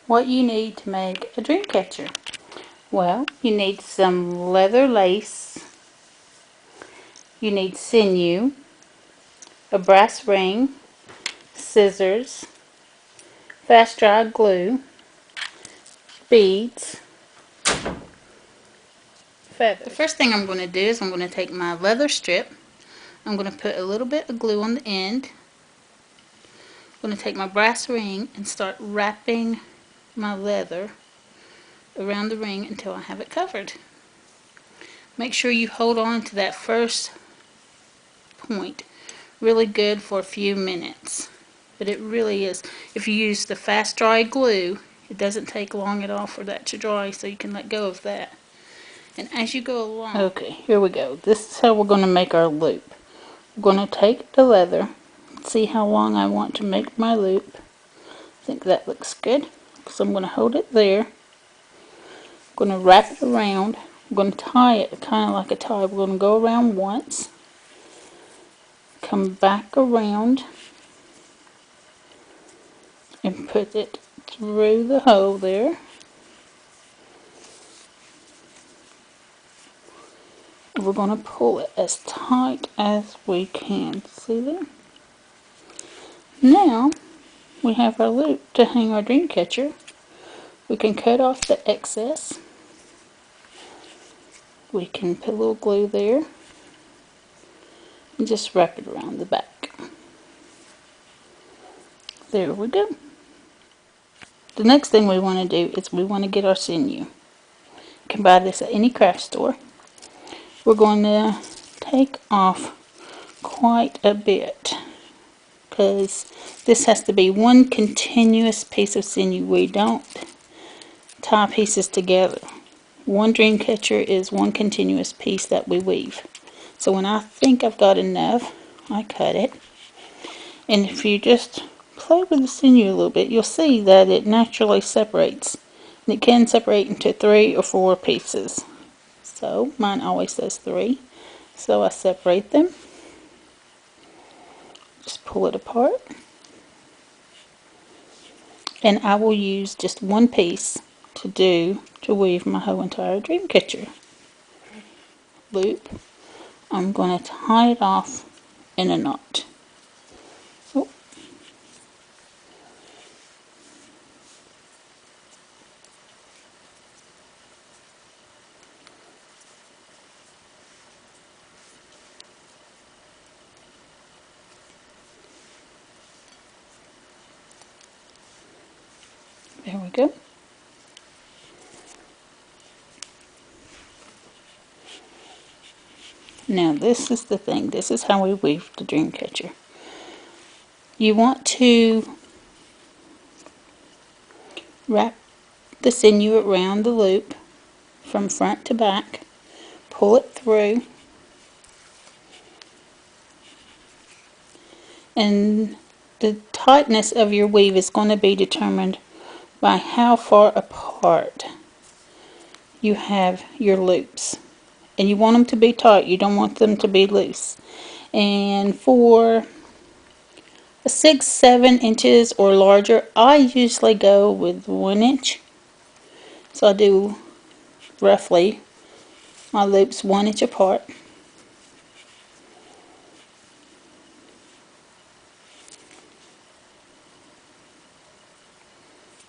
What you need to make a dream catcher. Well, you need some leather lace, you need sinew, a brass ring, scissors, fast dry glue, beads, feathers. The first thing I'm going to do is I'm going to take my leather strip, I'm going to put a little bit of glue on the end, I'm going to take my brass ring and start wrapping my leather around the ring until I have it covered. Make sure you hold on to that first point really good for a few minutes. But it really is, if you use the fast dry glue, it doesn't take long at all for that to dry, so you can let go of that. And as you go along... Okay, here we go. This is how we're going to make our loop. We're going to take the leather, see how long I want to make my loop. I think that looks good. So I'm going to hold it there. I'm going to wrap it around. I'm going to tie it kind of like a tie. We're going to go around once, come back around, and put it through the hole there. We're going to pull it as tight as we can. See there? Now we have our loop to hang our dream catcher. We can cut off the excess. We can put a little glue there and just wrap it around the back. There we go. The next thing we want to do is we want to get our sinew. You can buy this at any craft store. We're going to take off quite a bit because this has to be one continuous piece of sinew. We don't tie pieces together. One dream catcher is one continuous piece that we weave. So when I think I've got enough, I cut it. And if you just play with the sinew a little bit, you'll see that it naturally separates. And it can separate into 3 or 4 pieces. So mine always says 3. So I separate them. Just pull it apart. And I will use just one piece to weave my whole entire dream catcher loop. I'm going to tie it off in a knot. Oh. There we go. Now this is the thing. This is how we weave the dream catcher. You want to wrap the sinew around the loop from front to back. Pull it through. And the tightness of your weave is going to be determined by how far apart you have your loops. And you want them to be tight, you don't want them to be loose. And for 6-7 inches or larger, I usually go with 1 inch. So I do roughly my loops 1 inch apart.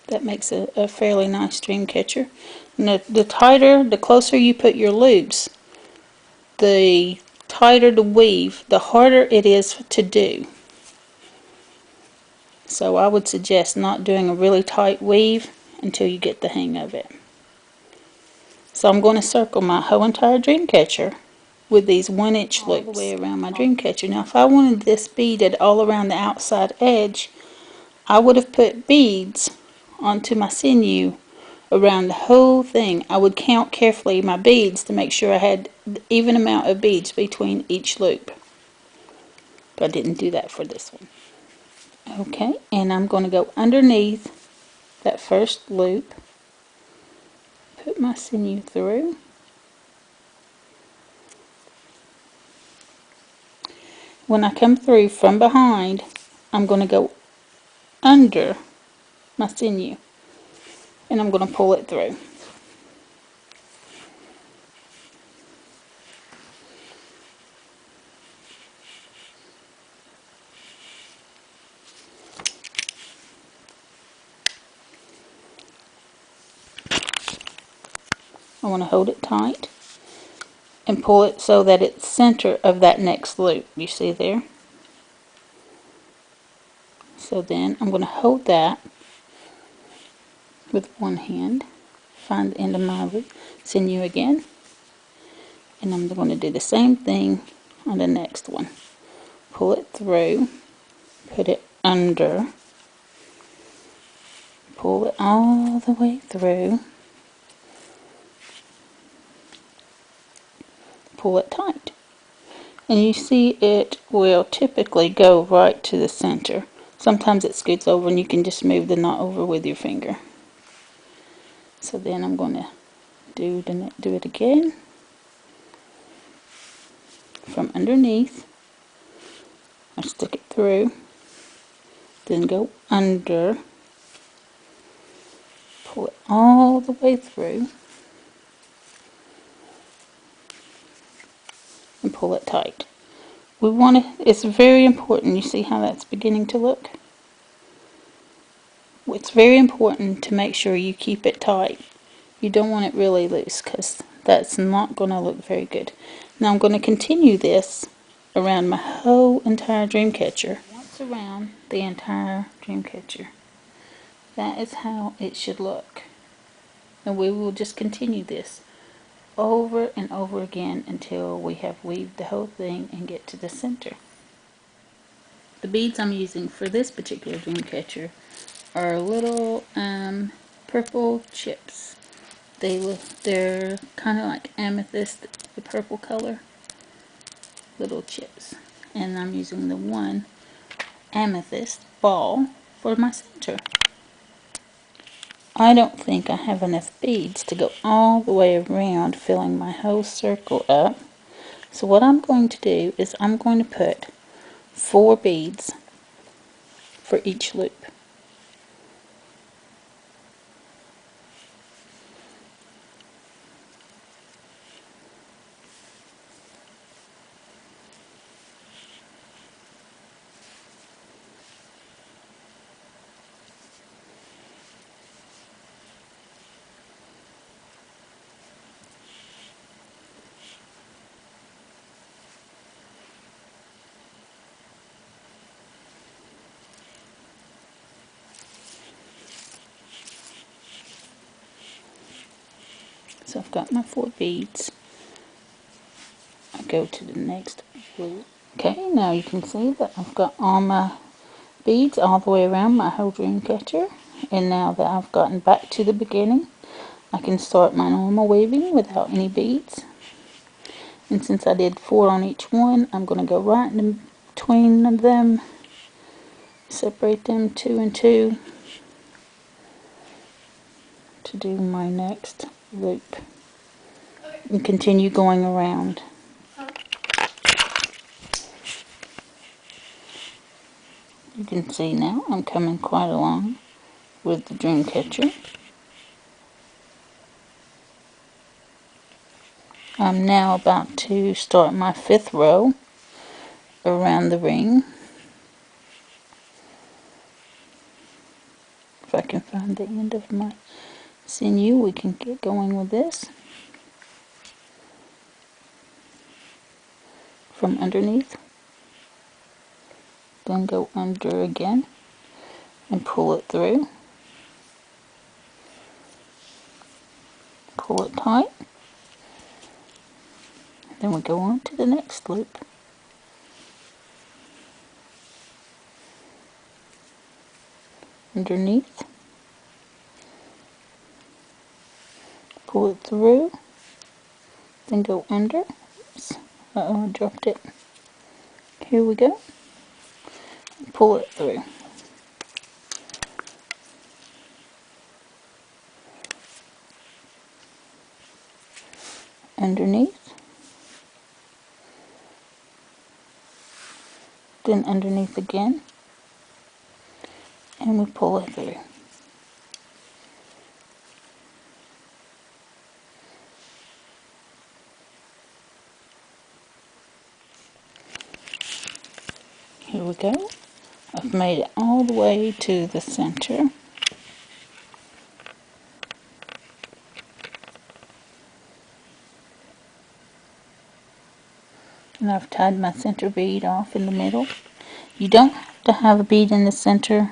That makes a fairly nice dream catcher. And the tighter, the closer you put your loops, the tighter the weave, the harder it is to do. So I would suggest not doing a really tight weave until you get the hang of it. So I'm going to circle my whole entire dream catcher with these 1 inch loops all the way around my dream catcher. Now if I wanted this beaded all around the outside edge, I would have put beads onto my sinew around the whole thing. I would count carefully my beads to make sure I had the even amount of beads between each loop. But I didn't do that for this one. Okay, and I'm going to go underneath that first loop, put my sinew through. When I come through from behind, I'm going to go under my sinew. and I'm going to pull it through. I want to hold it tight and pull it so that it's center of that next loop. You see there? So then I'm going to hold that with one hand, find the end of my loop, sinew again, and I'm going to do the same thing on the next one. Pull it through, put it under, pull it all the way through, pull it tight. And you see it will typically go right to the center. Sometimes it scoots over and you can just move the knot over with your finger. So then I'm going to do it again from underneath. I stick it through, then go under, pull it all the way through, and pull it tight. We want to, it's very important, you see how that's beginning to look? It's very important to make sure you keep it tight. You don't want it really loose because that's not going to look very good. Now I'm going to continue this around my whole entire Dreamcatcher. Once around the entire Dreamcatcher. That is how it should look. And we will just continue this over and over again until we have weaved the whole thing and get to the center. The beads I'm using for this particular Dreamcatcher are little purple chips. They're kind of like amethyst, the purple color, little chips. And I'm using the one amethyst ball for my center. I don't think I have enough beads to go all the way around filling my whole circle up. So what I'm going to do is I'm going to put 4 beads for each loop. So I've got my 4 beads. I go to the next loop. Okay, now you can see that I've got all my beads all the way around my whole Dreamcatcher. And now that I've gotten back to the beginning, I can start my normal weaving without any beads. And since I did 4 on each one, I'm going to go right in between them, separate them 2 and 2 to do my next loop. And continue going around. You can see now I'm coming quite along with the Dreamcatcher. I'm now about to start my 5th row around the ring. If I can find the end of my sinew, we can get going with this. From underneath, then go under again and pull it through. Pull it tight. Then we go on to the next loop. Underneath, pull it through, then go under. Oops. Uh-oh, I dropped it. Here we go. Pull it through. Underneath, then underneath again, and we pull it through. Here we go. I've made it all the way to the center. And I've tied my center bead off in the middle. You don't have to have a bead in the center,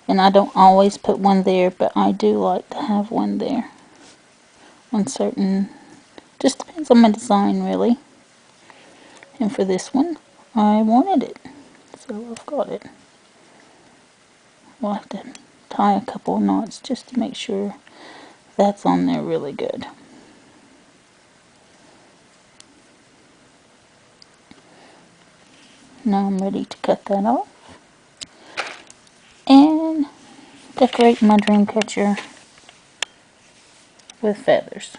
and I don't always put one there, but I do like to have one there. On certain, just depends on my design really. And for this one, I wanted it, so I've got it. We'll have to tie a couple of knots just to make sure that's on there really good. Now I'm ready to cut that off and decorate my Dreamcatcher with feathers.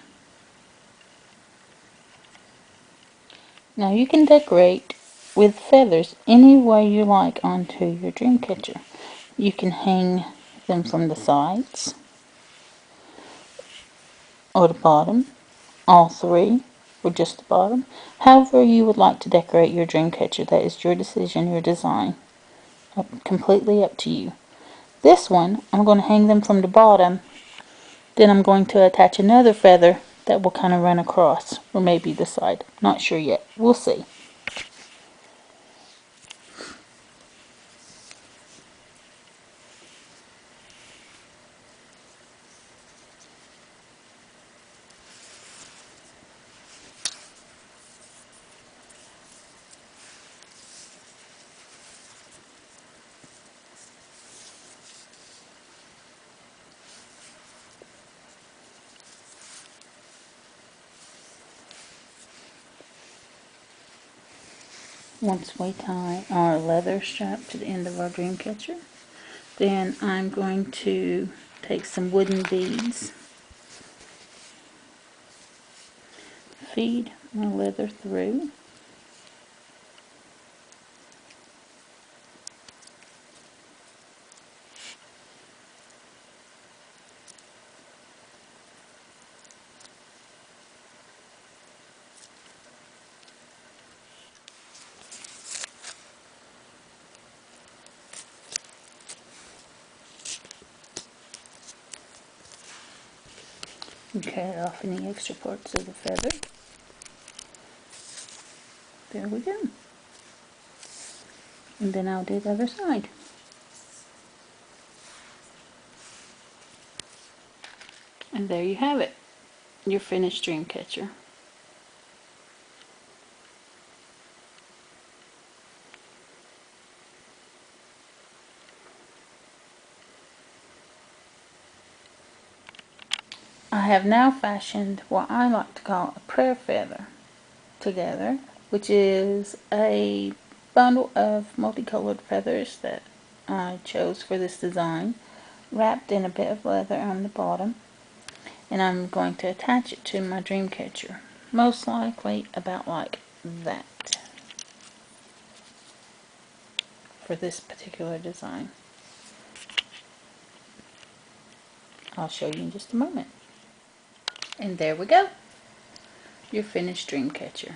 Now you can decorate with feathers any way you like onto your Dreamcatcher. You can hang them from the sides or the bottom, all three, or just the bottom. However you would like to decorate your Dreamcatcher, that is your decision, your design. Completely up to you. This one, I'm going to hang them from the bottom, then I'm going to attach another feather that will kind of run across, or maybe the side. Not sure yet. We'll see. Once we tie our leather strap to the end of our Dreamcatcher, then I'm going to take some wooden beads, feed my leather through, and cut off any extra parts of the feather. There we go. And then I'll do the other side. And there you have it, your finished Dreamcatcher. I have now fashioned what I like to call a prayer feather together, which is a bundle of multicolored feathers that I chose for this design, wrapped in a bit of leather on the bottom, and I'm going to attach it to my Dreamcatcher, most likely about like that for this particular design. I'll show you in just a moment. And there we go, your finished Dreamcatcher.